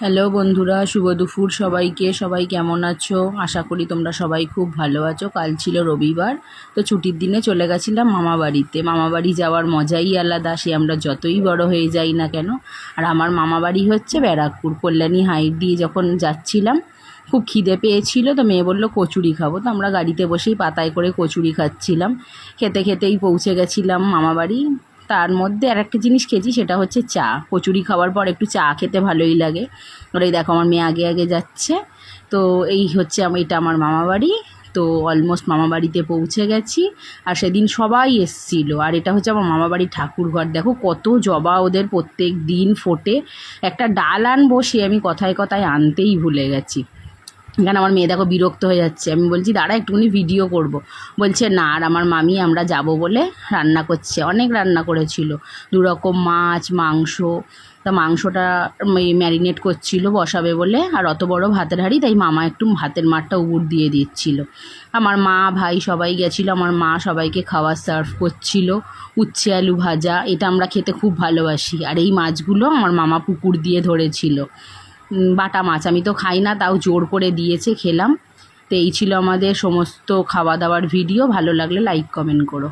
Hello বন্ধুরা, শুভ দুপুর সবাইকে। সবাই কেমন আছো? আশা করি তোমরা সবাই খুব ভালো আছো। কাল ছিল রবিবার, তো ছুটির দিনে চলে গেছিলাম মামা বাড়িতে। মামা বাড়ি যাওয়ার মজাই আলাদা, সে আমরা যতই বড় হয়ে যাই না কেন। আর আমার মামা বাড়ি হচ্ছে ব্যারাকপুর, কল্যাণী হাইট দিয়ে যখন যাচ্ছিলাম খুব খিদে পেয়েছিল, তো মেয়ে বললো কচুরি খাবো, তো আমরা গাড়িতে বসেই পাতায় করে কচুরি খাচ্ছিলাম। খেতে খেতেই পৌঁছে গেছিলাম মামা বাড়ি। তার মধ্যে আর একটা জিনিস খেয়েছি, সেটা হচ্ছে চা। কচুরি খাওয়ার পর একটু চা খেতে ভালোই লাগে। ওরাই দেখো আমার মেয়ে আগে আগে যাচ্ছে। তো এই হচ্ছে এটা আমার মামা বাড়ি। তো অলমোস্ট মামা বাড়িতে পৌঁছে গেছি। আর সেদিন সবাই এসছিল। আর এটা হচ্ছে আমার মামা বাড়ির ঠাকুরঘর। দেখো কত জবা ওদের প্রত্যেক দিন ফোটে। একটা ডাল আনবো, সে আমি কথায় কথায় আনতেই ভুলে গেছি। এখানে আমার মেয়ে দেখো বিরক্ত হয়ে যাচ্ছে। আমি বলছি দাঁড়া একটুখানি ভিডিও করব। বলছে না, আর আমার মামি আমরা যাব বলে রান্না করছে, অনেক রান্না করেছিল, 2 রকম মাছ, মাংস। তা মাংসটা ম্যারিনেট করছিল বসাবে বলে, আর অত বড় ভাতের হাঁড়ি, তাই মামা একটু ভাতের মাঠটা উবুর দিয়ে দিচ্ছিল। আমার মা ভাই সবাই গেছিলো। আমার মা সবাইকে খাবার সার্ভ করছিল। উচ্ছে আলু ভাজা, এটা আমরা খেতে খুব ভালোবাসি। আর এই মাছগুলো আমার মামা পুকুর দিয়ে ধরেছিল, বাটা মাছ। আমি তো খাই না, তাও জোর করে দিয়েছে, খেলাম। তো এই ছিল আমাদের সমস্ত খাওয়া দাওয়ার ভিডিও। ভালো লাগলে লাইক কমেন্ট করো।